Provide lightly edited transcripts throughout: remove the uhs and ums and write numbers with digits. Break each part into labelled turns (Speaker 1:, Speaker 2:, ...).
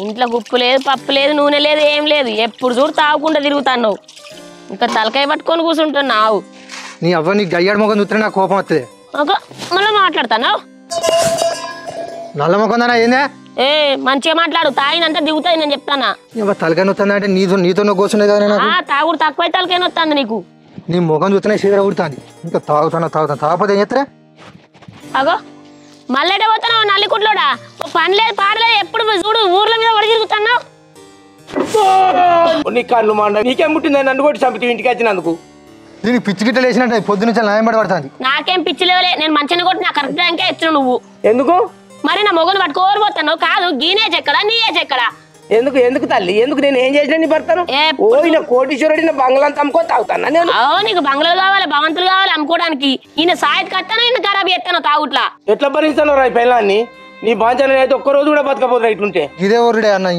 Speaker 1: ఇంట్లో ఉప్పు లేదు పప్పు లేదు నూనె లేదు ఏం లేదు ఎప్పుడు చూడు తాగకుండా తిరుగుతున్నావు ఇంకా తలకాయ పట్టుకొని కూర్చుంటున్నావు
Speaker 2: నీ అవ్వ నీ గయ్యాడు ముఖం చూస్తే నాకు కోపం వస్తుంది
Speaker 1: మళ్ళీ మాట్లాడుతున్నావు
Speaker 2: నల్ల ముఖం దానా ఏందే
Speaker 1: ఏ మంచిగా మాట్లాడు తాగినంతా దిగుతాయి నేను చెప్తానా
Speaker 2: తలకాయ నొత్తుంది అంటే నీతో కూర్చుండే కదా
Speaker 1: తాగుడు తక్కువ తలకాయ నొత్తుంది నీకు
Speaker 2: నీ ముఖం చూస్తేనే చీర ఉడుతుంది ఇంకా తాగుతానా తాగకపోతే ఏం చేస్తారా
Speaker 1: అగో మళ్ళీ పోతున్నావు నల్లికుట్లోడా పని లేదు పాడలేదు ఎప్పుడు చూడు ఊర్ల మీద పడి తిరుగుతున్నావు
Speaker 3: నీ కళ్ళు మండ నీకేం పుట్టింది నన్ను కొట్టి చంపితే ఇంటికి వచ్చినందుకు
Speaker 2: దీనికి పిచ్చి గిట్టలు వేసినట్టు పొద్దు నుంచి న్యాయం పడుతుంది
Speaker 1: నాకేం పిచ్చి లేవలే నేను మంచిగా కొట్టి నా కరెక్ట్ టైంకే ఎత్తును నువ్వు
Speaker 3: ఎందుకు
Speaker 1: మరి నా మొగలు పట్టుకోరు పోతాను కాదు గీనే చెక్కడా నీయే చెక్కడా
Speaker 3: ఎందుకు ఎందుకు తల్లి ఎందుకు నేను ఏం చేసిన నీ భర్తను ఓ కోటీశ్వరుడిన బంగ్లాంతా అమ్ముకో తాగుతాను నేను
Speaker 1: నీకు బంగ్లాలు కావాలి భవంతులు కావాలి అమ్ముకోవడానికి ఈయన సాయత్ కట్టాను ఈయన ఖరాబ్ చేస్తాను తాగుట్లా
Speaker 3: ఎట్లా భరిస్తాను రా పిల్లాన్ని నీ బాంచన అయితే ఒక్క రోజు కూడా బతకపోదు ఇట్లుంటే
Speaker 2: ఇదే ఊరుడే అన్న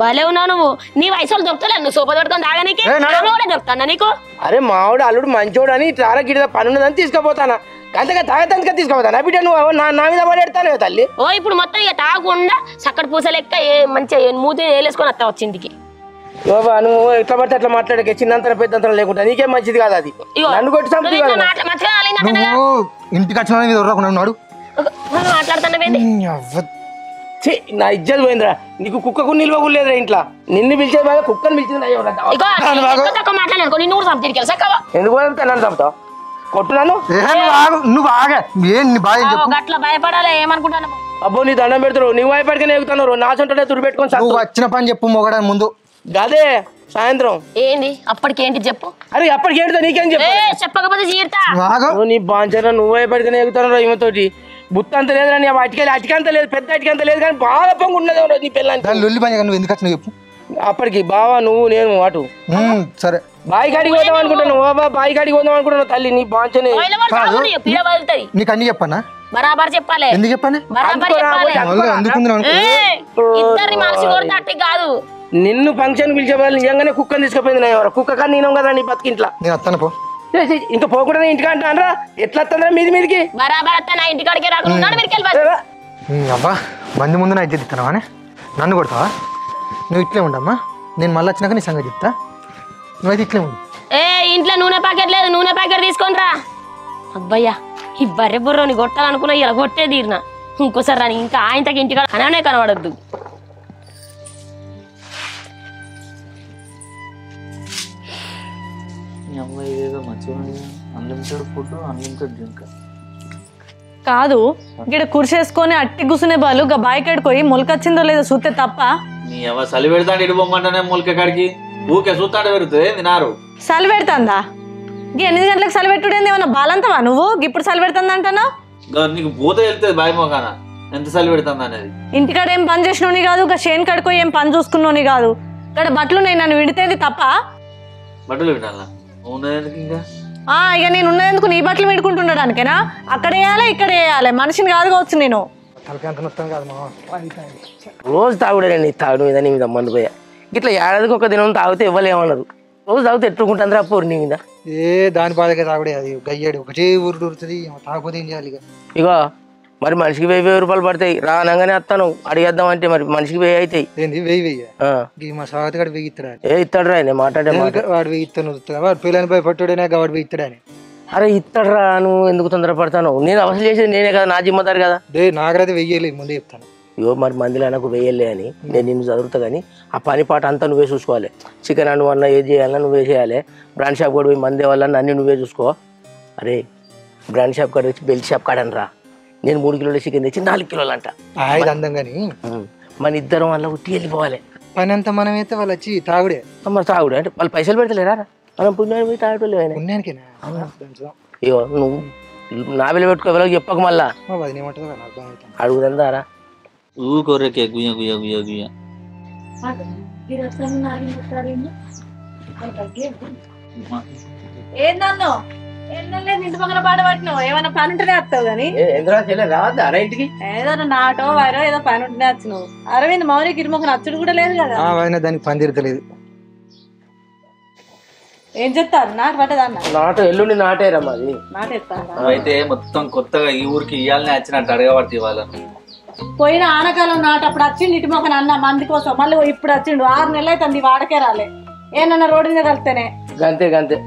Speaker 1: భలే ఉన్నావు నువ్వు నీ వయసులో దొరుకుతలే నువ్వు సోప దొరుకుతాను తాగనీకి కూడా దొరుకుతాను నీకు
Speaker 3: అరే మావాడు అల్లుడు మంచోడు అని చాలా గిడ పని ఉన్నదని తీసుకుపోతానా అంతగా తాగతందుగా తీసుకుపోతాను బిడ్డ నువ్వు నా మీద పడేడతాను తల్లి
Speaker 1: ఓ ఇప్పుడు మొత్తం ఇక తాగకుండా చక్కటి పూస లెక్క మంచిగా మూతి వేలేసుకొని వస్తా వచ్చి ఇంటికి
Speaker 3: బాబా నువ్వు ఎట్లా పడితే అట్లా మాట్లాడక చిన్నంతరం పెద్దంతరం లేకుండా నీకేం మంచిది కాదు అది నన్ను కొట్టి చంపుతుంది
Speaker 2: ఇంటికి వచ్చిన
Speaker 1: మాట్లాడుతున్నా
Speaker 3: నా ఇజ్జత్ పోయిందిరా నీకు కుక్కకు నిల్వ లేదురా ఇంట్లో నిన్ను పిలిచేది బాగా కుక్కను పిలిచింది ఎందుకు నన్ను చంపుతావు కొట్టున్నాను
Speaker 2: నువ్వు ఆగా
Speaker 1: అట్లా భయపడాలి ఏమనుకుంటాను
Speaker 3: అబ్బో నీ దండం పెడతారు నువ్వు భయపడికనే ఎగుతున్నారు నా సొంటే తుడి పెట్టుకొని
Speaker 2: వచ్చిన పని చెప్పు మొగడా ముందు
Speaker 3: అదే సాయంత్రం
Speaker 1: ఏంది అప్పటికేంటి చెప్పు
Speaker 3: అరే అప్పటికి ఏంటిదో నీకేం చెప్పు
Speaker 1: చెప్పకపోతే చీడతా
Speaker 3: నీ బాంచరా నువ్వు భయపడికనే ఎగుతున్నారు ఈమెతోటి బుత్త అంత లేదురా నీ అటికంత లేదు పెద్ద అటికంత లేదు కానీ బాగా పొంగు ఉన్నది నీ పిల్లలు
Speaker 2: లొల్లి పని నువ్వు ఎందుకు వచ్చినా చెప్పు
Speaker 3: అప్పటికి బావా నువ్వు నేను అటు
Speaker 2: సరే
Speaker 3: బాయి కాడికి పోదాం అనుకుంటాను బాయి కాడికి పోదాం అనుకుంటున్నావు తల్లి నీ బాంచనే
Speaker 2: నీకు అన్ని చెప్పనా
Speaker 1: బరాబర్ చెప్పాలి
Speaker 2: ఎందుకు చెప్పాను
Speaker 1: కాదు
Speaker 3: నిన్ను ఫంక్షన్ పిలిచే వాళ్ళు నిజంగానే కుక్కని తీసుకుపోయింది కుక్క కానీ నేను కదా నీ బతికింట్లా
Speaker 2: నేను వస్తాను పో
Speaker 3: ఇంకా పోకూడదు ఇంటికి అంటానరా ఎట్లా వస్తుందా మీదికి
Speaker 2: అబ్బా మంది ముందు నా ఇజ్జత్ ఇస్తానా నన్ను కొడతావా నువ్వు ఇట్లే ఉండమ్మా నేను మళ్ళీ వచ్చినాక నీ సంగతి చెప్తా నువ్వైతే ఇట్లే ఉండు
Speaker 1: ఇంట్లో నూనె ప్యాకెట్ లేదు నూనె ప్యాకెట్ తీసుకొని రా అబ్బయ్యా ఈ బర్రె బుర్రని కొట్టాలనుకున్నా ఇలా కొట్టే తీరిన ఇంకోసారి రాని ఇంకా ఆయనకి ఇంటికాడ అననే కనబడద్దు
Speaker 4: కాదు ఇక్కడ కుర్చేసుకొని అట్టి కూసునే బాలు గా బాయికాడికి పోయి మొలకొచ్చిందో లేదో చూస్తే తప్ప
Speaker 5: నీ ఎవ సలి పెడతాడు ఇటు బొమ్మంటానే మొలక కాడికి ఊకే చూస్తాడు పెరుగుతుంది తినారు
Speaker 4: సలి పెడతాందా 8 గంటలకు సలి పెట్టుడేంది ఏమన్నా బాలంతవా నువ్వు ఇప్పుడు సలి పెడుతుంది అంటున్నావు
Speaker 5: నీకు భూత వెళ్తుంది బాయి మొకాన ఎంత సలి పెడుతుంది అనేది
Speaker 4: ఇంటికాడ ఏం పని చేసినోని కాదు ఇక షేన్ కడుకో ఏం పని చూసుకున్నోని కాదు ఇక్కడ బట్టలు ఉన్నాయి నన్ను విడితేది తప్ప
Speaker 5: బట్టలు వినాలా ఇంకా
Speaker 4: ఇక నేను ఉన్నందుకు నీ బట్టలు పెట్టుకుంటుండడానికేనా అక్కడ వేయాలి ఇక్కడ వేయాలి మనిషిని కాదు కావచ్చు నేను
Speaker 3: రోజు తాగుడే నీ తాగుడు మీద నీ మీద మందు పోయా ఇట్లా ఏడాదికి ఒక దినం తాగితే ఇవ్వలేమన్నారు రోజు తాగితే ఎట్టుకుంటుందిరా పోరు నీ మీద
Speaker 2: దాని బాధగా తాగుడే అది గయ్యాడు ఒకటే ఊరు ఉరుతుంది తాగపోతే ఏం చేయాలి
Speaker 3: ఇగో మరి మనిషికి 1000 రూపాయలు పడతాయి రానంగానే వస్తాను అడిగేద్దాం అంటే మరి మనిషికి 1000 అవుతాయి
Speaker 2: 1000 మా స్వాగతి గారు 1000 ఇస్తాడు
Speaker 3: ఇస్తాడు రా నేను మాట్లాడే
Speaker 2: వాడు 1000 ఇస్తాను వాడు పిల్లని భయపట్టుడైనా వాడు 1000 ఇస్తాడని
Speaker 3: అరే ఇస్తాడు రా నువ్వు ఎందుకు తొందరపడతాను నేను అవసరం చేసేది నేనే కదా నా జిమ్మదారు కదా
Speaker 2: నాకైతే 1000 ముందే చెప్తాను
Speaker 3: ఇగో మరి మందిలో నాకు 1000 అని నేను నిన్ను చదువుతా కానీ ఆ పని పాట అంతా నువ్వే చూసుకోవాలి చికెన్ అన్ను అన్న ఏది చేయాలన్నా నువ్వే చేయాలి బ్రాండ్ షాప్ కూడా పోయి మందే వాళ్ళని అన్నీ నువ్వే చూసుకో అరే బ్రాండ్ షాప్ కాడ వచ్చి బెల్ట్ షాప్ కాడని రా నేను 3 కిలోల చికెన్ తెచ్చి 4 కిలోలు అంట
Speaker 2: అందం కానీ
Speaker 3: మన ఇద్దరం వల్ల ఉట్టి వెళ్ళిపోవాలి
Speaker 2: పని అంతా మనం అయితే వాళ్ళు వచ్చి తాగుడే
Speaker 3: మరి తాగుడు అంటే వాళ్ళు పైసలు పెడతలేరా మనం పుణ్యాన్ని పోయి తాగటోళ్ళు ఇగో నువ్వు నా బిల్లు పెట్టుకో ఎవరికి చెప్పక మళ్ళా అడుగుదందారా
Speaker 5: ఊకొర్రకే గుయ్య గుయ్య గుయ్య గుయ్య
Speaker 4: ఏందన్నో ఇంటి పక్కన పాట పట్టినావు ఏమైనా పని ఉంటేనే వస్తావు కానీ ఏదైనా నాటో వారో ఏదో పని ఉంటేనే వచ్చినావు అరవింద్ మౌనికి ఇరుముఖ నచ్చుడు కూడా లేదు కదా
Speaker 2: దానికి పని తిరగలేదు
Speaker 4: ఏం చెప్తారు నాటు పట్టదన్న
Speaker 3: నాటు ఎల్లుండి నాటేరా మాది
Speaker 4: నాటేస్తాను
Speaker 5: అయితే మొత్తం కొత్తగా ఈ ఊరికి ఇయ్యాలని వచ్చినట్టు అడగబడితే వాళ్ళను
Speaker 4: పోయిన ఆనకాలం నాటప్పుడు వచ్చిండు ఇటు మొక్కన అన్న మంది కోసం మళ్ళీ ఇప్పుడు వచ్చిండు 6 నెలలు అవుతుంది వాడకే రాలే ఏమన్నా రోడ్డు మీద కలిస్తేనే
Speaker 3: గంతే గంతే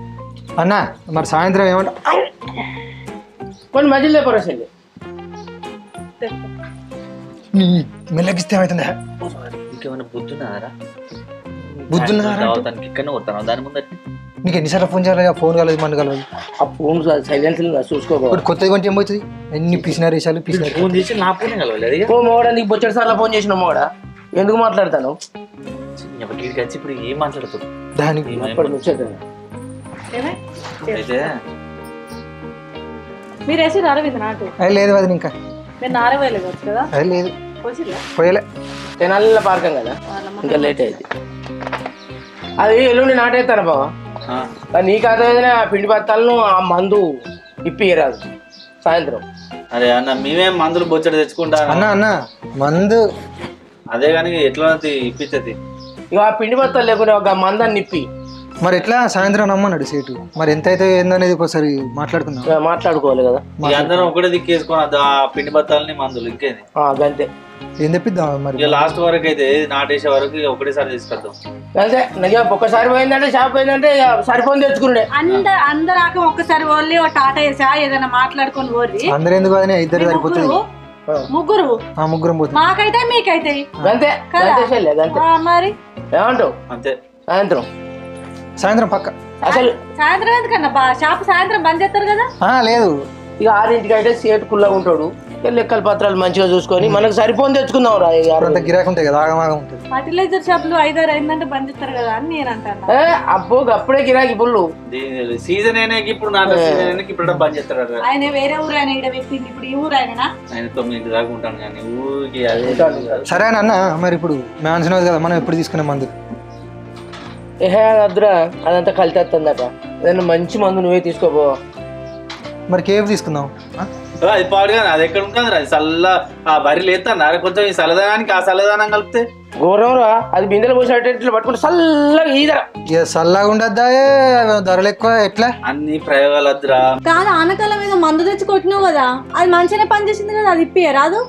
Speaker 2: అన్న మరి సాయంత్రం ఏమంటా
Speaker 3: కొన్ని మధ్యలో పరసండి
Speaker 2: మెల్లగిస్తే ఏమవుతుందా
Speaker 5: ఇంకేమైనా బుద్ధున్నారా
Speaker 2: బుద్ధున్నారా
Speaker 5: దానికి ఇక్కడనే కొడతాను దాని ముందర
Speaker 2: నీకు ఎన్నిసార్లు ఫోన్ చేయాలి ఫోన్ కలదు మన కలదు
Speaker 3: ఆ ఫోన్ సైలెన్స్ చూసుకోకూడదు
Speaker 2: ఇప్పుడు కొత్తగా కొంటే ఏమవుతుంది ఎన్ని పిసినారు వేసాలు పిసినారు
Speaker 5: ఫోన్ చేసి నా ఫోనే కలవలేదు
Speaker 3: ఓ మోడా నీకు బొచ్చడి సార్లు ఫోన్ చేసిన మోడా ఎందుకు మాట్లాడతాను
Speaker 5: వీడికి వచ్చి ఇప్పుడు ఏం మాట్లాడుతుంది
Speaker 2: దానికి
Speaker 3: అప్పుడు ముచ్చేద్దాను
Speaker 5: అయితే
Speaker 4: మీరు వేసి అరవింది నాటు
Speaker 2: అది లేదు అది ఇంకా
Speaker 4: మీరు నారవేయలేదు కదా
Speaker 2: అది లేదు
Speaker 4: వచ్చిరా
Speaker 2: పోయలే
Speaker 3: తెనాలిలో పార్కం కదా ఇంకా లేట్ అయింది అది ఎల్లుండి నాటేస్తాను బావా నీకు అర్థమైనా ఆ పిండి బత్తాలను ఆ మందు ఇప్పిరాదు సాయంత్రం
Speaker 5: అరే అన్న మేమేం మందులు బొచ్చడి తెచ్చుకుంటా
Speaker 2: అన్న మందు
Speaker 5: అదే కానీ ఎట్లా ఇప్పించది
Speaker 3: ఇక ఆ పిండి బత్తాలు లేకుండా ఒక మందాన్ని నిప్పి
Speaker 2: మరి ఎట్లా సాయంత్రం రమ్మన్నాడు సేటు మరి ఎంత అయితే ఏందనేది ఒకసారి మాట్లాడుకుందాం
Speaker 3: మాట్లాడుకోవాలి కదా
Speaker 5: అందరం ఒకటే దిక్కేసుకుని ఆ పిండి బత్తాలని మందులు ఇంకేది
Speaker 3: గంతే
Speaker 2: ఏం తెప్పిద్దాం మరి
Speaker 5: ఇక లాస్ట్ వరకు అయితే నాటేసే వరకు ఒకటేసారి తీసుకొద్దాం
Speaker 3: అంతే నిజం ఒక్కసారి పోయిందంటే షాప్ పోయిందంటే సరిపోని తెచ్చుకున్నాడే
Speaker 4: అందరాక ఒక్కసారి ఓన్లీ ఓ టాటా వేసా ఏదైనా మాట్లాడుకొని ఓర్రి
Speaker 2: అందరు ఎందుకు అదే ఇద్దరు సరిపోతుంది
Speaker 4: ముగ్గురు
Speaker 2: ముగ్గురం పోతుంది
Speaker 4: మాకైతే మీకైతే
Speaker 3: అంతే అంతే
Speaker 4: మరి
Speaker 3: ఏమంటావు
Speaker 5: అంతే
Speaker 2: సాయంత్రం పక్క
Speaker 3: అసలు
Speaker 4: సాయంత్రం ఎందుకన్నా షాప్ సాయంత్రం బంద్ చేస్తారు కదా
Speaker 2: లేదు
Speaker 3: ఇక 6ంటికి అయితే సేటు కుల్లా ఉంటాడు లెక్కల పత్రాలు మంచిగా చూసుకొని మనకు సరిపోని తెచ్చుకుందాం రా
Speaker 2: గిరాకు ఉంటాయి కదా ఆగమాగం ఉంటుంది
Speaker 4: ఫర్టిలైజర్ షాపులు 5 అయిందంటే బంద్ చేస్తారు కదా అని నేను అంటాను
Speaker 3: అబ్బో అప్పుడే గిరాకి పుల్లు
Speaker 5: సీజన్ అయినా ఇప్పుడు నాట సీజన్ ఇప్పుడు బంద్ చేస్తారు
Speaker 4: ఆయన వేరే ఊరు ఆయన ఇక్కడ పెట్టింది ఇప్పుడు ఈ ఊరు ఆయన
Speaker 5: 9 దాకా ఉంటాను కానీ ఊరికి అదే
Speaker 2: సరే అన్న మరి ఇప్పుడు మ్యాన్షన్ కదా మనం ఎప్పుడు తీసుకునే మందు
Speaker 3: అద్దురా అదంతా కలితేస్తుందట ఏదైనా మంచి మందు నువ్వే తీసుకోపో
Speaker 2: మరి కేవ్ తీసుకుందాం
Speaker 5: అది పాడుగా అది ఎక్కడ ఉంటుంది అది చల్ల ఆ బరి లేస్తాను కొంచెం ఈ చల్లదనానికి ఆ చల్లదనం కలిపితే
Speaker 3: ఘోరంరా అది బిందెలు పోసినట్టు పట్టుకుంటే చల్లగా ఈదరా
Speaker 2: చల్లగా ఉండద్దా ధరలు ఎక్కువ ఎట్లా
Speaker 5: అన్ని ప్రయోగాలు వద్దురా
Speaker 4: కాదు ఆనకాలం మీద మందు తెచ్చి కొట్టినావు కదా అది మంచిగానే పనిచేసింది కదా అది ఇప్పి రాదు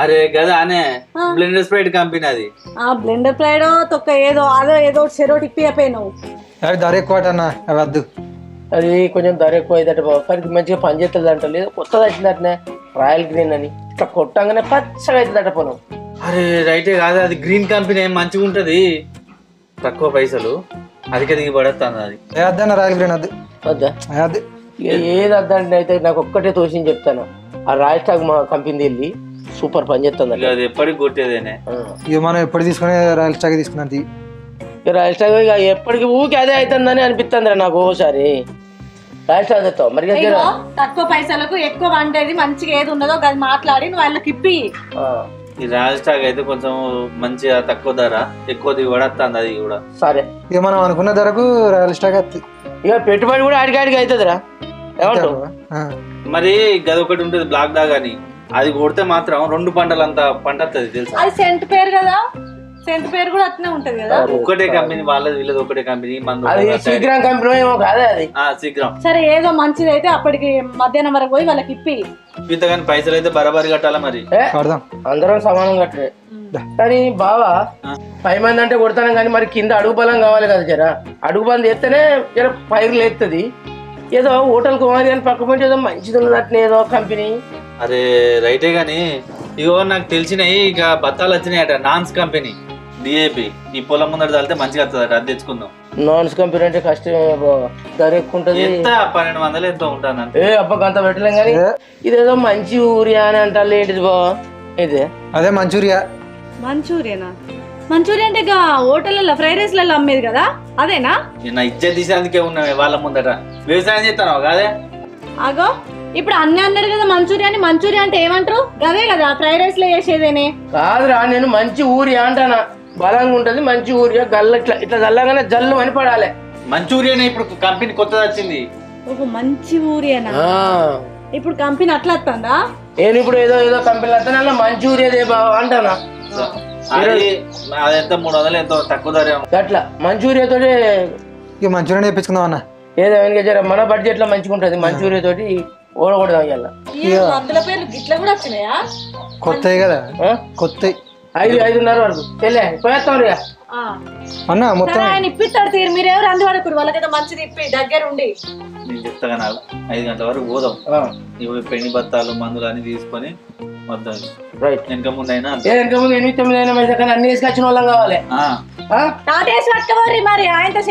Speaker 5: అరే కదా అనే బ్లెండర్ స్ప్రైట్ కంపెనీ అది
Speaker 4: బ్లెండర్ ప్రైడ్ తొక్క ఏదో చెరోటి ఇప్పి అయిపోయినావు
Speaker 2: అవి ధర ఎక్కువ అన్న అవి వద్దు
Speaker 3: అది కొంచెం ధర ఎక్కువ అయిందట కానీ మంచిగా పనిచేస్తుంది అంట లేదు కొత్తది వచ్చిందటనే రాయల్ గ్రీన్ అని ఇట్లా కొట్టంగానే పచ్చగా అవుతుందట పొలం
Speaker 5: అరే రైటే కాదు అది గ్రీన్ కంపెనీ మంచిగా ఉంటది తక్కువ పైసలు అధిక దిగుబడుతుంది అది
Speaker 2: వద్దన్న రాయల్ గ్రీన్ వద్దు
Speaker 3: వద్దా
Speaker 2: వద్దు
Speaker 3: ఏది వద్దంటే అయితే నాకు ఒక్కటే తోసింది చెప్తాను ఆ రాయల్ స్టాక్ మా కంపెనీ వెళ్ళి సూపర్ పని చేస్తుంది
Speaker 5: అది ఎప్పటికి కొట్టేదేనే
Speaker 2: ఇక మనం ఎప్పుడు తీసుకునే రాయల్ స్టాక్ తీసుకున్నది
Speaker 3: రాయల్ స్టాక్ ఇక ఎప్పటికి ఊకి అదే అవుతుందని అనిపిస్తుంది నాకు ఓసారి రాయల్ స్టాక్ తెస్తావు మరి
Speaker 4: తక్కువ పైసలకు ఎక్కువ వండేది మంచిగా ఏది ఉండదో అది మాట్లాడి నువ్వు వాళ్ళకి ఇప్పి
Speaker 5: ఈ రాయల్ స్టాక్ అయితే కొంచెం మంచిగా తక్కువ ధర ఎక్కువ దిగుబడుతుంది అది కూడా
Speaker 3: సరే
Speaker 2: ఇక మనం అనుకున్న ధరకు రాయల్ స్టాక్ వస్తుంది
Speaker 3: ఇక పెట్టుబడి కూడా ఆడికాడికి అవుతుందిరా ఏమంటావు
Speaker 5: మరి గది ఒకటి ఉంటుంది బ్లాక్ డాగ్ అని అది కొడితే మాత్రం 2 పంటలు అంత పంట వస్తుంది తెలుసా
Speaker 4: అది సెంట్ పేరు కదా సెంట్ పేరు కూడా అట్నే ఉంటది కదా
Speaker 5: ఒకటే కంపెనీ వాళ్ళది వీళ్ళది ఒకటే కంపెనీ
Speaker 3: అది శీఘ్రం కంపెనీ ఏమో కాదే అది
Speaker 5: శీఘ్రం
Speaker 4: సరే ఏదో మంచిది అయితే అప్పటికి మధ్యాహ్నం వరకు పోయి వాళ్ళకి ఇప్పి
Speaker 5: ఇంతగాని పైసలు అయితే బరాబరి కట్టాలా మరి
Speaker 3: అందరం సమానం కట్టలే కానీ బావా 5 మంది అంటే కొడతాను కానీ మరి కింద అడుగు బలం కావాలి కదా జర అడుగు బలం చేస్తేనే జర పైరు లేస్తుంది ఏదో హోటల్ కుమారి అని పక్క పోయి ఏదో మంచిది ఉన్నట్టు ఏదో కంపెనీ
Speaker 5: అరే రైటే గాని ఇగో నాకు తెలిసినవి ఇక బత్తాలు వచ్చినాయట నాన్స్ కంపెనీ డిఏపి ఈ పొలం ముందర చల్లితే మంచిగా వస్తుందట అది తెచ్చుకుందాం
Speaker 3: నాన్స్ కంపెనీ అంటే కష్టమే బాబా ధర ఎక్కువ ఉంటుంది
Speaker 5: ఎంత 1200 ఎంతో ఉంటుంది అంటే
Speaker 3: అప్పకంత పెట్టలేం కానీ ఇదేదో మంచి ఊరియా అని అంటారు ఏంటిది బాబా ఇదే
Speaker 2: అదే మంచూరియా
Speaker 4: మంచూరియా అంటే ఇక హోటల్లో ఫ్రైడ్ రైస్లలో అమ్మేది కదా అదేనా
Speaker 5: నా ఇజ్జత్ తీసేందుకే ఉన్నావే వాళ్ళ ముందట వ్యవసాయం చేస్తాను కాదే
Speaker 4: ఆగో ఇప్పుడు అన్నీ అన్నారు కదా మంచూరియా అంటే ఏమంటారు గదే కదా ఫ్రైడ్ రైస్ లో చేసేదేనే
Speaker 3: కాదురా నేను మంచి ఊరియా అంటానా బలంగా ఉంటది మంచి ఊరియా గల్ల ఇట్లా చల్లగానే జల్లు అని పడాలి
Speaker 5: మంచూరియానే ఇప్పుడు కంపెనీ కొత్తది వచ్చింది
Speaker 4: ఒక మంచి ఊరియానా ఇప్పుడు కంపెనీ అట్లా వస్తుందా
Speaker 3: నేను ఇప్పుడు ఏదో కంపెనీ వస్తాను అలా మంచి ఊరియాదే బావ అంటానా
Speaker 5: అదెంత 300 ఎంతో తక్కువ ధర
Speaker 3: అట్లా మంచూరియా తోటి
Speaker 2: ఇక మంచూరియా నేర్పించుకుందాం అన్న
Speaker 3: ఏదో మన బడ్జెట్ లో మంచిగా ఉంటది మంచూరియా తోటి ఓడకూడదు
Speaker 4: అందులో పేర్లు గిట్ల కూడా వచ్చినాయా
Speaker 2: కొత్తవి కదా
Speaker 3: ఆ?
Speaker 2: కొత్తవి
Speaker 3: 5:30 వరకు వెళ్ళే పోయేస్తాం రే.
Speaker 2: అన్న మొత్తం
Speaker 4: ఆయన ఇప్పిస్తాడు తీరు, మీరు ఎవరు అందువరకు వాళ్ళకైతే మంచిది ఇప్పి దగ్గరుండి.
Speaker 5: నేను చెప్తాగా నాకు 5 గంటల వరకు పోదాం. ఇవి పెళ్లి బత్తాలు మందులు అన్ని తీసుకొని వద్దాం.
Speaker 3: రైట్.
Speaker 5: వెనక ముందు అయినా
Speaker 3: వెనక ముందు 8-9 అయినా మంచి కానీ అన్ని వేసుకొచ్చిన వాళ్ళం కావాలి.
Speaker 4: తాటేసి పట్టుకోవాలి మరి, ఆయనతో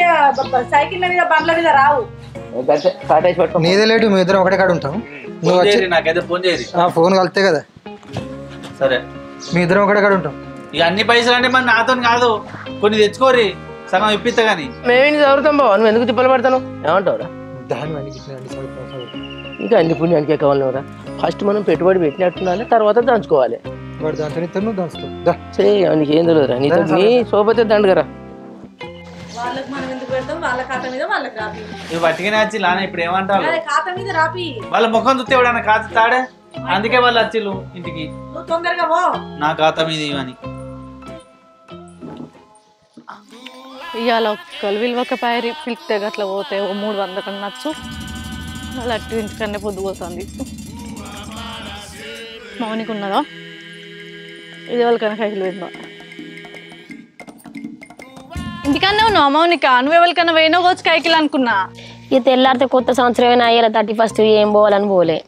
Speaker 4: సైకిళ్ళ మీద బండ్ల మీద రావు.
Speaker 3: కాటేసి పట్టుకో.
Speaker 2: నీదే లేటు మీ ఇద్దరం ఒకటే కాడ ఉంటాం. నువ్వు వచ్చి
Speaker 5: నాకైతే ఫోన్ చేయరు.
Speaker 2: ఫోన్ కలితే కదా
Speaker 5: సరే
Speaker 2: మీ ఇద్దరం ఒకటే కాడ ఉంటాం.
Speaker 5: ఇక అన్ని పైసలు అంటే మరి నాతో కాదు, కొన్ని తెచ్చుకోరి సగం ఇప్పిస్తా కానీ.
Speaker 3: మేము చదువుతాం బావ, నువ్వు ఎందుకు తిప్పలు పడతాను ఏమంటావురా? ఇంకా అన్ని పుణ్యానికి కావాలరా. ఫస్ట్ మనం పెట్టుబడి పెట్టినట్టున్నాలి, తర్వాత దంచుకోవాలి.
Speaker 2: వాడు దాంతో నువ్వు దాంచుతావు.
Speaker 3: సరే నీకు ఏం తెలియదురా, నీతో నీ సోపతే దండగరా.
Speaker 4: వాళ్ళకి మనం ఎందుకు పెడతాం, వాళ్ళ ఖాతా మీద వాళ్ళకి రాపి.
Speaker 5: ఇవి పట్టుకునే వచ్చి లానా ఇప్పుడు ఏమంటారు?
Speaker 4: ఖాతా మీద రాపి.
Speaker 5: వాళ్ళ ముఖం చూస్తే ఎవడన్నా ఖాతా తాడే, అందుకే వాళ్ళు వచ్చిళ్ళు ఇంటికి.
Speaker 4: నువ్వు తొందరగా పో.
Speaker 5: నా ఖాతా మీద ఇవని
Speaker 6: ఇవాళ ఒక్కరు విలువకపోయి పిలిస్తే అట్లా పోతే 300 కన్నా నచ్చు. మళ్ళీ అటు ఇంటికన్నా పొద్దుపోతుంది. మౌనికి ఉన్నదా? ఇది ఎవరికైనా కైకిలు పోయిందా? ఇంటికన్నా ఉన్నావు మౌనిక? నువ్వు ఎవరికైనా పోయినా వచ్చి కైకిలు అనుకున్నా.
Speaker 1: ఇక తెల్లారితే కొత్త సంవత్సరమైనా అయ్యేలా 31st ఏం పోవాలని పోలే.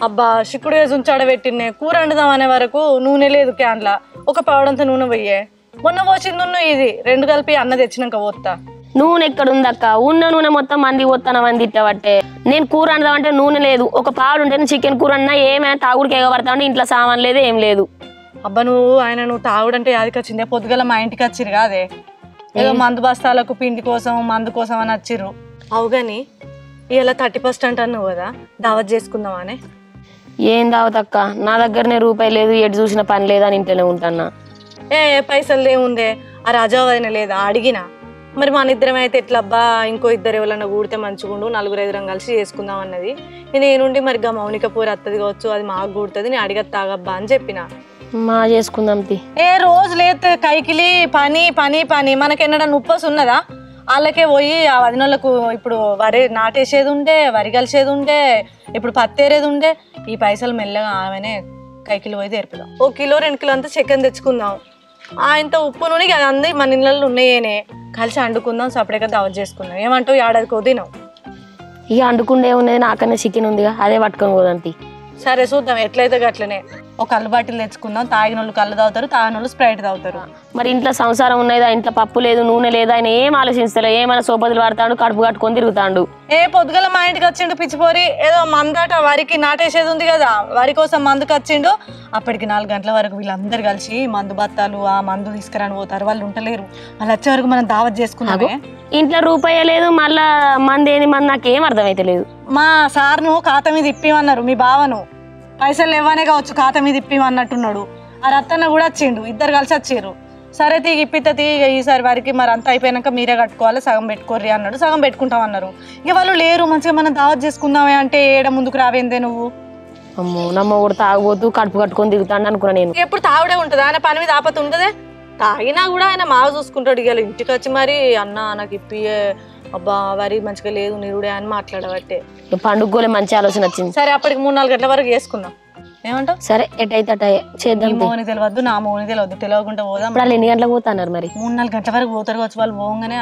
Speaker 6: అబ్బా చిక్కుడు వేసి ఉంచాడ పెట్టినే కూర వండుదాం అనే వరకు నూనె లేదు క్యాన్లా. ఒక పావుడంతా నూనె పోయే. మొన్న పోసింది నూనె ఇది 2 కలిపి అన్న తెచ్చినాక పోతా.
Speaker 1: నూనె ఎక్కడుందక్క? ఉన్న నూనె మొత్తం మంది పోతానని తిట్టబట్టే. నేను కూర వండదామంటే నూనె లేదు. ఒక పావుడు ఉంటే చికెన్ కూర అన్నా ఏమైనా తాగుడికి ఎగబడతా ఉంటే ఇంట్లో సామాన్ లేదు, ఏం లేదు.
Speaker 6: అబ్బా నువ్వు తాగుడంటే యాదికి వచ్చిందే? పొద్దుగల మా ఇంటికి వచ్చిర్రు కాదే, ఏదో మందు బస్తాలకు పిండి కోసం మందు కోసం అని వచ్చిర్రు. అవు కానీ ఇలా 31st అంటున్నావు కదా, దావత్ చేసుకుందామనే.
Speaker 1: ఏం దావతక్క? నా దగ్గరనే రూపాయి లేదు, ఎటు చూసిన పని లేదని ఇంట్లోనే ఉంటానా.
Speaker 6: పైసలు ఏముందే? ఆ రాజావదిన లేదా అడిగినా? మరి మన ఇద్దరం అయితే ఎట్లబ్బా, ఇంకో ఇద్దరు ఎవరన్నా కూడితే మంచిగుండు, 4-5 కలిసి చేసుకుందాం అన్నది. నేనుండి మరి గా మౌనిక పూరి అత్తది కావచ్చు, అది మాకు కూడుతుంది, నేను అడిగది తాగబ్బా అని చెప్పిన.
Speaker 1: మా చేసుకుందాం తి.
Speaker 6: రోజు లేతే కైకిలి పని పని పని. మనకెన్నడన్నా ఉప్పస్ ఉన్నదా? వాళ్ళకే పోయి ఆ వదినోళ్ళకు ఇప్పుడు వరి నాటేసేది ఉండే, వరి కలిసేది ఉండే, ఇప్పుడు పత్తేరేది ఉండే. ఈ పైసలు మెల్లగా ఆమెనే కైకిలు పోయి తెరుపుదాం. 1 కిలో 2 కిలో అంతా చికెన్ తెచ్చుకుందాం. ఆయనతో ఉప్పు నూనె అది అంది మన ఇళ్ళల్లో ఉన్నాయేనే, కలిసి వండుకుందాం, సపరేట్గా దావత్ చేసుకుందాం. ఏమంటావు? ఏడాదికి వదినావు
Speaker 1: ఇక వండుకుండే ఉన్నది, నాకన్నా చికెన్ ఉందిగా, అదే పట్టుకొని పోదంతి.
Speaker 6: సరే చూద్దాం, ఎట్లయితే గట్లనే. ఒక కళ్ళు బాటిల్ తెచ్చుకుందాం. తాగిన వాళ్ళు కళ్ళు తాగుతారు, తాగిన వాళ్ళు స్ప్రైట్ తాగుతారు.
Speaker 1: మరి ఇంట్లో సంసారం ఉన్నదా? ఇంట్లో పప్పు లేదు, నూనె లేదు, ఆయన ఏం ఆలోచిస్తలే. ఏమైనా సోపతులు వాడతాడు, కడుపు కట్టుకొని తిరుగుతాడు.
Speaker 6: పొద్దుగల మా ఇంటికి వచ్చిండు పిచ్చిపోరి, ఏదో మందాట వరికి నాటేసేది ఉంది కదా, వరి కోసం మందుకు వచ్చిండు. అప్పటికి 4 గంటల వరకు వీళ్ళందరూ కలిసి మందు బత్తాలు ఆ మందు తీసుకురాని పోతారు. వాళ్ళు ఉంటలేరు. వాళ్ళు వచ్చే వరకు మనం దావత్ చేసుకున్నామే.
Speaker 1: ఇంట్లో రూపాయే లేదు, మళ్ళా మంది ఏంది మంది నాకేం అర్థమైతే లేదు.
Speaker 6: మా సార్ను ఖాతా మీద ఇప్పిమన్నారు, మీ బావను. పైసలు ఇవ్వనే కావచ్చు, ఖాతా మీద ఇప్పిమన్నట్టున్నాడు. ఆ రత్తన్న కూడా వచ్చిండు, ఇద్దరు కలిసి వచ్చిర్రు. సరే తీగ ఇప్పితే తీగ ఈసారి వారికి మరి అంతా అయిపోయాక మీరే కట్టుకోవాలి, సగం పెట్టుకోర్రి అన్నాడు. సగం పెట్టుకుంటాం అన్నారు. ఇక వాళ్ళు లేరు, మంచిగా మనం దావత్ చేసుకుందామే అంటే ఏడ ముందుకు రావేందే నువ్వు?
Speaker 1: అమ్మో నమ్మ కూడా తాగబోతూ కడుపు కట్టుకొని తిరుగుతాడు అనుకున్నా నేను.
Speaker 6: ఎప్పుడు తాగుడే ఉంటుంది, ఆయన పని మీద ఆపత ఉంటుందే. తాగినా కూడా ఆయన మావ చూసుకుంటాడు. ఇక ఇంటికి వచ్చి మరి అన్న నాకు ఇప్పియే, అబ్బా వరి మంచిగా లేదు నిరుడే అని మాట్లాడబట్టే.
Speaker 1: పండుగ మంచి ఆలోచన వచ్చింది.
Speaker 6: సరే అప్పటికి 3-4 గంటల వరకు చేసుకుందాం. ఏమంటావు?
Speaker 1: సరే ఎటైతే అట చేద్దాం.
Speaker 6: మోని తెలియద్దు, నా మోని తెలియద్దు, తెలియకుండా పోదాం.
Speaker 1: వాళ్ళు ఎన్ని గంటలకు పోతున్నారు మరి?
Speaker 6: 3-4 గంటల వరకు పోతారు కావచ్చు. వాళ్ళు పోగానే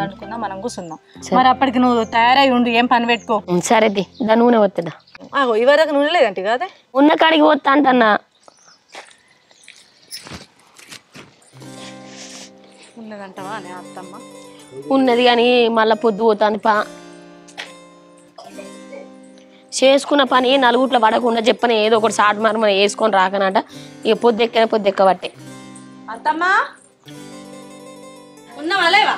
Speaker 6: అనుకుందాం, మనం కూర్చుందాం. మరి అప్పటికి నువ్వు తయారై ఉండు, ఏం పని పెట్టుకో.
Speaker 1: సరే దాని నూనె వస్తుందా?
Speaker 6: ఈ వరకు నూనె లేదంటే కాదే,
Speaker 1: ఉన్న కాడికి పోతా అంటన్నా.
Speaker 6: ఉన్నదంటవా అని అత్తమ్మ?
Speaker 1: ఉన్నది కానీ మళ్ళా పొద్దు పోతాను పా. చేసుకున్న పని నలుగుట్లో పడకుండా చెప్పని ఏదో ఒకటి సాట్ మరి మనం వేసుకొని రాకనట. ఇక పొద్దు ఎక్కబట్టే.
Speaker 6: అత్తమ్మా ఉన్నావా లేవా?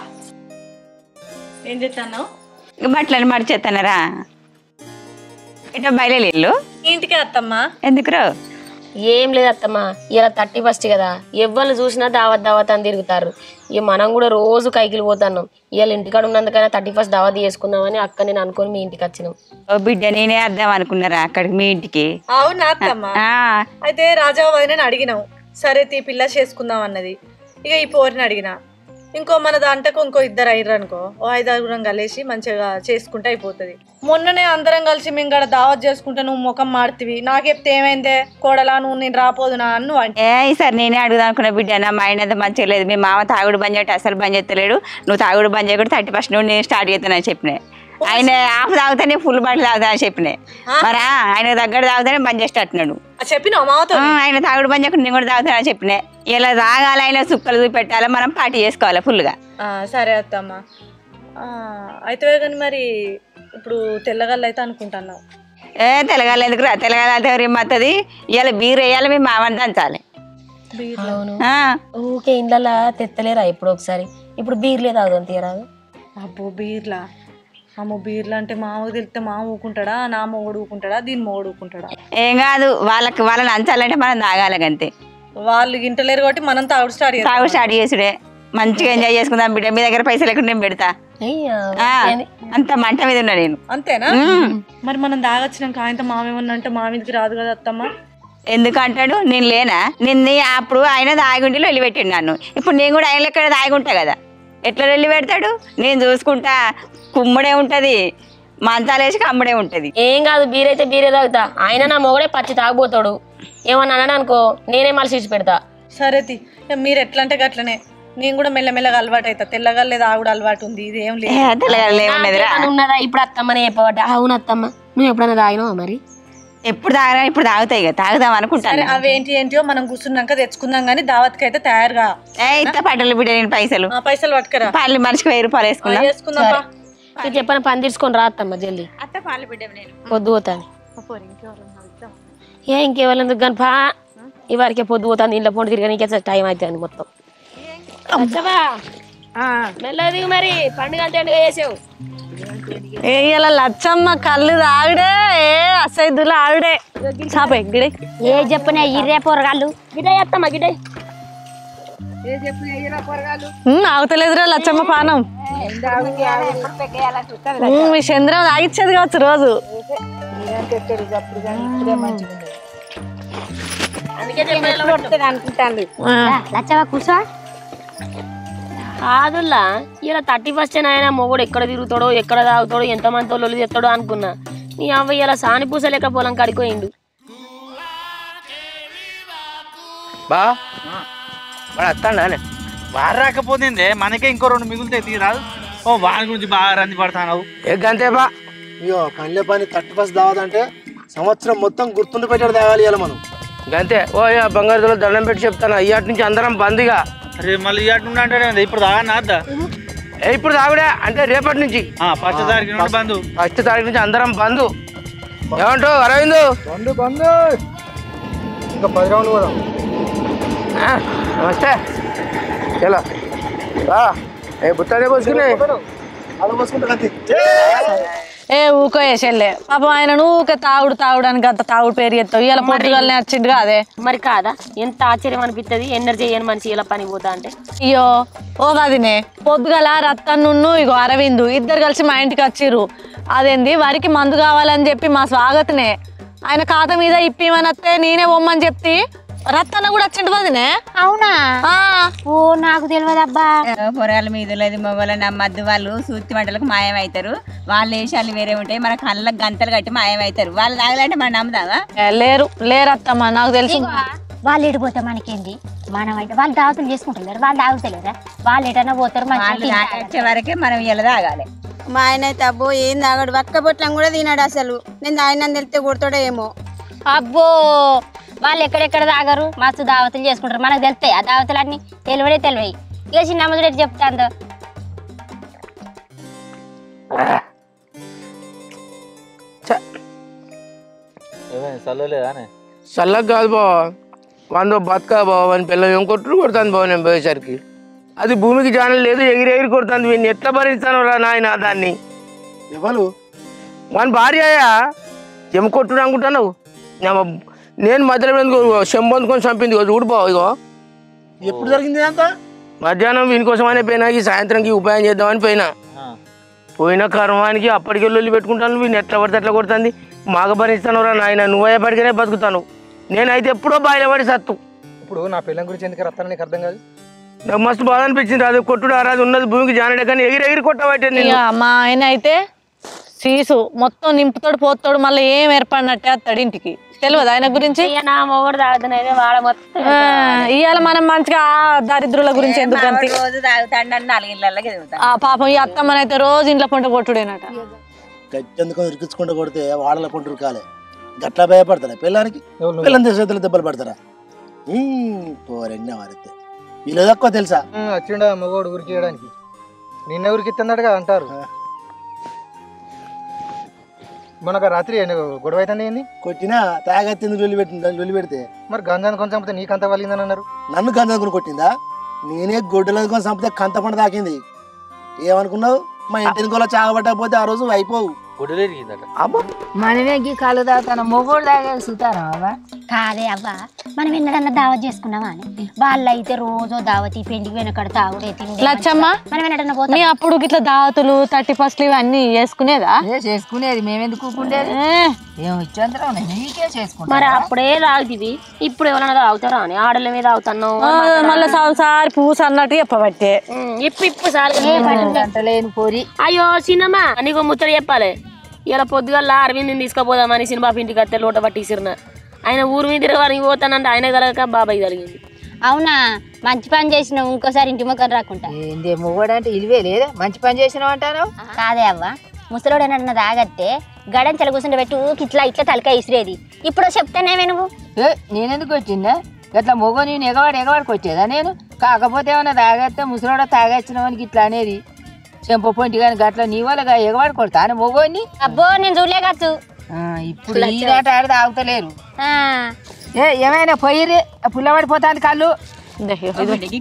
Speaker 6: ఏం చేస్తాను?
Speaker 7: బట్టలను మడిచేస్తానరా? ఇట్లా బయలుదేరు
Speaker 6: ఇంటికి. అత్తమ్మా
Speaker 7: ఎందుకురా?
Speaker 1: ఏం లేదు అత్తమ్మ, ఇలా 31st కదా, ఎవరిని చూసినా దావత్ అని తిరుగుతారు. ఇక మనం కూడా రోజు కైకిలు పోతున్నాం. ఇవాళ ఇంటికాడ ఉన్నందుకైనా 31st దావత్ చేసుకుందామని అక్క నేను అనుకొని మీ ఇంటికి వచ్చినాం.
Speaker 7: ఓ బిడ్డ, నేనే అద్దాం అనుకున్నారా అక్కడికి మీ ఇంటికి?
Speaker 6: అవునా అత్తమ్మ? అయితే రాజా వదినని అడిగినావు. సరే తీ పిల్ల చేసుకుందాం అన్నది. ఇక ఈ పోరిని అడిగిన, ఇంకో మన దాంట్లోకి ఇంకో ఇద్దరు అయ్యారు అనుకో, ఓ 5-6 కలిసి మంచిగా చేసుకుంటే అయిపోతుంది. మొన్ననే అందరం కలిసి మేము కూడా దావత్ చేసుకుంటే నువ్వు ముఖం మాడుతీవి, నాకు చెప్తే ఏమైందే కోడలా నువ్వు నేను రాపోదు నా అన్ను అంటే.
Speaker 7: ఈసారి నేనే అడుగుదాం అనుకున్నా బిడ్డ, నా మైండ్ అంతా మంచిగా లేదు. మీ మామ తాగుడు బంద్ చేయటం అసలు బంద్ చేస్తలేడు, నువ్వు తాగుడు బంద్ చేయకూడదు 31 నుండి నేను స్టార్ట్ చేస్తానని చెప్పిన. ఆయన హాఫ్ తాగుతానే ఫుల్ బాటిల్ తాగుతా అని చెప్పిన. మరి ఆయన దగ్గర తాగుతానే బంద్ చేసేటట్టున్నాడు.
Speaker 6: చెప్పినావు మామతో?
Speaker 7: ఆయన తాగుడు బంద్ చేయకుండా నేను కూడా తాగుతానని చెప్పిన. ఇలా తాగాలి, ఆయన సుక్కలు చూపెట్టాలి, మనం పార్టీ చేసుకోవాలి ఫుల్గా.
Speaker 6: సరే అత్తమ్మ. అయితే కానీ మరి ఇప్పుడు తెల్లగల్లు అయితే అనుకుంటున్నావు.
Speaker 7: తెలగాలి ఎందుకు రా, తెలగాలి అయితే రిమ్మత్తది. ఇవాళ బీర్ వేయాలి, మీ మామని దంచాలి.
Speaker 1: అవును ఊకే ఇండ్ల తెత్తలేరా ఇప్పుడు ఒకసారి, ఇప్పుడు బీర్లే తాగుదాం తీయరాదు.
Speaker 6: అబ్బో బీర్లా, అమ్మో బీర్లా అంటే మామకు తెలిస్తే మామ ఊకుంటాడా, నా మొగుడు ఊకుంటాడా, దీని మొగుడు ఊకుంటాడా?
Speaker 7: ఏం కాదు, వాళ్ళని అంచాలంటే మనం తాగాలి అంతే.
Speaker 6: వాళ్ళు గింటలేరు కాబట్టి మనం తాగుడు
Speaker 7: స్టార్ట్ చేసుడే. మంచిగా ఎంజాయ్ చేసుకుందాం బిడ్డ. మీ దగ్గర పైసలు లేకుండా నేను పెడతా. అంత మంట మీద ఉన్నా నేను.
Speaker 6: అంతేనా? మరి మనం తాగొచ్చినాక ఆయనతో మామేమన్నా అంటే మా మీదకి రాదు కదా అత్తమ్మ?
Speaker 7: ఎందుకంటాడు? నేను లేనా? నిన్న అప్పుడు ఆయన దాగుండిలో వెళ్ళి పెట్టిండు నన్ను. ఇప్పుడు నేను కూడా ఆయన ఎక్కడ దాగుంటా కదా, ఎట్లా వెళ్ళి పెడతాడు? నేను చూసుకుంటా, కుమ్మడే ఉంటది, మంచాలు వేసి కమ్మడే ఉంటది.
Speaker 1: ఏం కాదు, బీర్ అయితే బీరే తాగుతా. ఆయన నా మొగడే పచ్చి తాగుపోతాడు, ఏమన్నా అన్నాడు అనుకో నేనే మళ్ళీ ఇచ్చి పెడతా.
Speaker 6: సరే మీరు ఎట్లా అంటే గట్లనే, నేను కూడా మెల్లమెల్లగా అలవాటు అవుతా. తెల్లగల్లే తాగుడు అలవాటు ఉంది, ఇది ఏం లేదు.
Speaker 1: ఉన్నదా ఇప్పుడు అత్తమ్మనే చెప్పబట్ట. అవును అత్తమ్మ, నువ్వు ఎప్పుడన్నా తాగినావా? మరి
Speaker 7: ఎప్పుడు తాగా, ఇప్పుడు తాగుతాయి కదా, తాగుదాం అనుకుంటాను.
Speaker 6: అవేంటియో మనం కూర్చున్నాక తెచ్చుకుందాం కానీ దావత్కి అయితే తయారుగా.
Speaker 7: ఇంత పట్టలు బిడ్డ, నేను పైసలు
Speaker 6: పట్టుకురా.
Speaker 7: పాలు మనిషికి 1000 రూపాయలు వేసుకుందాం.
Speaker 1: చెప్పిన పని తీర్చుకొని రా అత్తమ్మ జల్దీ,
Speaker 7: అత్త పాలు బిడ్డ నేను
Speaker 1: పొద్దు పోతాను. ఇంకెవరు కానీ పా ఇవరికే పొద్దు పోతాను, ఇంట్లో పొండి తిరగనికే టైం అవుతుంది మొత్తం. మెల్లది మరి పండుగ అంతే వేసావు.
Speaker 6: ఇలా లచ్చమ్మ కళ్ళు తాగుడే, అసైదులు ఆవిడే చాప గిడే.
Speaker 8: ఏ చెప్పిన ఇర్రే పొరగాళ్ళు
Speaker 1: గిడే అత్తమ్మ గిడే.
Speaker 6: ఆగుతలేదురా లచ్చమ్మ పానం. మీ చంద్రం తాగిచ్చేది కావచ్చు రోజు.
Speaker 8: లచ్చమ్మ కూర్చో.
Speaker 1: కాదుల్లా ఇలా 31 ఆయన మొగుడు ఎక్కడ తిరుగుతాడో, ఎక్కడ తాగుతాడో, ఎంతమంది తోళ్ళు తెస్తాడో అనుకున్నా. నీ అవ్వ ఇలా సాని పూస లేక పొలం కడిపోయిండు.
Speaker 3: బా వాడు వస్తాడా?
Speaker 5: వారు రాకపోతే మనకే ఇంకో 2 మిగులుతాయి తీరాదు. ఓ వాని గురించి బాగా రంది పడతావు.
Speaker 3: గంతే బా.
Speaker 2: అయ్యో కళ్ళే పని 31 దావదంటే సంవత్సరం మొత్తం గుర్తుండి పెట్టాడు తాగాలి ఇవాళ మనం.
Speaker 3: గంతే. ఓ బంగారు దండం పెట్టి చెప్తాను, ఇయ్యాటి నుంచి అందరం బందిగా.
Speaker 5: అరే మళ్ళీ ఇయ్యాటి నుండి అంటే ఇప్పుడు తాగా అద్దా?
Speaker 3: ఇప్పుడు తాగుడే అంటే రేపటి నుంచి
Speaker 5: 1 తారీఖు నుండి బంధు.
Speaker 3: 1 తారీఖు నుంచి అందరం బంధు. ఏమంటావు అరవింద్?
Speaker 2: బంధు ఇంకా 10 రౌండ్లు కూడా.
Speaker 3: నమస్తే. చలో బుట్టానే పోసుకునే
Speaker 6: ఏ ఊకో వేసేళ్ళే పాపం ఆయన ఊకే తాగుడు అని గంత తాగుడు పేరు ఎత్తావు. ఇలా పొద్దుగాలనే వచ్చిండు కాదే.
Speaker 1: మరి కాదా, ఎంత ఆశ్చర్యం అనిపిస్తుంది ఎనర్జీ చేయని మనిషి ఇలా పని పోతా అంటే.
Speaker 6: అయ్యో ఓ కాదినే, పొద్దుగల రత్తన్ను ఇగో అరవిందు ఇద్దరు కలిసి మా ఇంటికి వచ్చిర్రు. అదేంది వరికి మందు కావాలని చెప్పి మా స్వాగతనే ఆయన ఖాతా మీద ఇప్పిమని వస్తే నేనే పొమ్మని చెప్తే రత్తన్న కూడా వచ్చిండు వదినే.
Speaker 8: అవునా? ఓ నాకు తెలియదబ్బా.
Speaker 7: పొరగాల మీద లేదు, మొగల నమ్మద్దు. వాళ్ళు సూతి మంటలకు మాయమవుతారు. వాళ్ళ వేషాలు వేరే ఉంటాయి, మన కళ్ళకు గంతలు కట్టి మాయమవుతారు. వాళ్ళు తాగలంటే మనం నమ్ముదావా?
Speaker 6: లేరు అత్తమ్మ, నాకు తెలుసు.
Speaker 8: వాళ్ళు ఎడిపోతే మనకేంది, మనం అంటే వాళ్ళు దావతులు చేసుకుంటారు, వాళ్ళు తాగుతలేరా? వాళ్ళు ఎటన్నా పోతారు,
Speaker 7: వాళ్ళు వచ్చే వరకే మనం ఇలా తాగాలి.
Speaker 9: మా ఆయన అయితే అబ్బో ఏం తాగాడు, వక్క బొట్లం కూడా తినాడు. అసలు నేను ఆయన తెలితే కొడతాడో ఏమో.
Speaker 8: అబ్బో వాళ్ళు ఎక్కడెక్కడ తాగరు, మస్తు దావతులు చేసుకుంటారు. మనకు తెలుస్తాయి ఆ దావతులు అన్ని, తెలివై ఇక చిన్నమ్మ చూడ చెప్తాను.
Speaker 3: చల్లగా కాదు బావా, వందో బతకా బావా అని పిల్లలు ఏం కొట్టుడు కొడుతుంది బావ. నేను పోయేసరికి అది భూమికి జానం లేదు, ఎగిరి కొడుతుంది. వీడిని ఎట్లా భరిస్తాను రా నాయన దాన్ని.
Speaker 2: ఎవరు
Speaker 3: మన భార్య ఎమ కొట్టుడు అనుకుంటున్నావు? నేను మధ్యలో చెంబొందుకొని చంపింది చూడు బావ. ఇగో
Speaker 2: ఎప్పుడు జరిగింది అంతా?
Speaker 3: మధ్యాహ్నం వీని కోసమనే పోయినా, ఈ సాయంత్రంకి ఉపాయం చేద్దామని పోయిన కర్మానికి అప్పటికి వెళ్ళి పెట్టుకుంటాను. వీడిని ఎట్లా పడితే అట్లా కొడుతుంది. మాగ భరిస్తాను రా నాయన, నువ్వయ్యేపటికనే బతుకుతాను. నేనైతే ఎప్పుడో బాయిల పడి సత్తు.
Speaker 2: ఇప్పుడు నా పిల్లల గురించి ఎందుకు రత్తాను నీకు అర్థం కాదు.
Speaker 3: నాకు మస్తు బాధ అనిపించింది. అది కొట్టుడు అరాది ఉన్నది భూమికి జానడే కానీ ఎగిరి కొట్టబట్టే
Speaker 6: ఇక మా ఆయన అయితే సీసు మొత్తం నింపుతాడు పోతాడు మళ్ళీ ఏం ఏర్పడినట్టే అత్తాడు ఇంటికి. తెలియదు ఆయన గురించి.
Speaker 1: నా మొగుడు తాగుతున్నాయి వాళ్ళ మొత్తం
Speaker 6: ఇవాళ మనం మంచిగా దరిద్రుల గురించి ఎందుకు అంతే.
Speaker 7: రోజు తాగుతాడు 4 ఇళ్ళకి
Speaker 6: పాపం ఈ అత్తమ్మనైతే రోజు ఇంట్లో పంట కొట్టుడేనట.
Speaker 10: గట్టెందుకో ఇరికించుకుంటూ కొడితే వాడల పంట ఉరకాలి. గట్లా భయపడతారా పిల్లానికి? పిల్లని చేతులు దెబ్బలు పడతారా? పోరెన్న వారితే వీళ్ళు తక్కువ తెలుసా?
Speaker 2: వచ్చిండ మగోడు ఊరికి చేయడానికి నిన్న ఊరికి ఇస్తుందటగా అంటారు. మనకు రాత్రి గొడవ అవుతుంది ఏంది?
Speaker 10: కొట్టినా తాగెత్తింది లొల్లి పెడితే
Speaker 2: మరి గంజాన్ని కొంచెం చంపితే నీకు అంత వలిందని అన్నారు.
Speaker 10: నన్ను గంజానుకుని కొట్టిందా? నేనే గొడ్డలనుకొని చంపితే కంత పంట తాకింది. ఏమనుకున్నావు? మా ఇంటి వెనుకలో చాగబట్టకపోతే ఆ రోజు అయిపోవు.
Speaker 11: మనమే కళ్ళు తాగుతాను మొగోడు తాగే చూతారా?
Speaker 8: కాదే అవ్వ మనం ఎన్నడన్నా దావత్ చేసుకున్నావా అని. వాళ్ళైతే రోజు దావతి పెండికి వెనకడ తాగుడే తిండి.
Speaker 6: లచ్చమ్మ
Speaker 8: మనం ఎన్నడన్నా పోతాం.
Speaker 6: అప్పుడు ఇట్లా దావతులు 31st ఇవన్నీ చేసుకునేదా?
Speaker 11: చేసుకునేది మేమెందుకు కూకుండేది? ఏం ఇచ్చంతరం నీకే చేసుకుంటా.
Speaker 1: మరి అప్పుడే తాగుతుంది ఇప్పుడు ఎవరైనా తాగుతారా అని ఆడల మీద తాగుతున్నావు.
Speaker 6: మళ్ళీ సారి పూస అన్నట్టు చెప్పబట్టే
Speaker 1: ఇప్పు సార్
Speaker 11: లేని పోరి.
Speaker 1: అయ్యో సినిమా నీకు ముచ్చట చెప్పాలి. ఇలా పొద్దుగల అరవింద్ని తీసుకుపోదామని సినిమా ఇంటికి వస్తే లోట పట్టిసిరిన ఆయన ఊరు మీద తిరగడానికి పోతానంటే ఆయన కలగక బాబాయ్ కలిగింది.
Speaker 8: అవునా మంచి పని చేసినావు. ఇంకోసారి ఇంటి ముఖం రాకుండా.
Speaker 11: ఏంది మొగోడు అంటే ఇలివే లేదా? మంచి పని చేసినావు అంటాను.
Speaker 8: కాదే అవ్వ ముసలోడు ఏమన్నా తాగత్తే గడం చెల కూర్చుంటే పెట్టి ఇట్లా తలకాయ ఇసిరేది. ఇప్పుడు చెప్తానేమే నువ్వు?
Speaker 11: నేనెందుకు వచ్చిందా? ఇట్లా మొగో నేను ఎగవాడికి వచ్చేదా నేను? కాకపోతే ఏమన్నా తాగేస్తే ముసలోడ తాగొచ్చినవానికి ఇట్లా అనేది చెంప పొంటి కానీ గట్ల నీ వాళ్ళగా ఎగవాడి కొడతాను మొగోని.
Speaker 8: అబ్బో నేను చూడలేకచ్చు.
Speaker 11: ఇప్పుడు ఈ నాట ఆడ తాగుతలేరు. ఏమైనా పోయిరే పుల్లబడిపోతాంది కళ్ళు.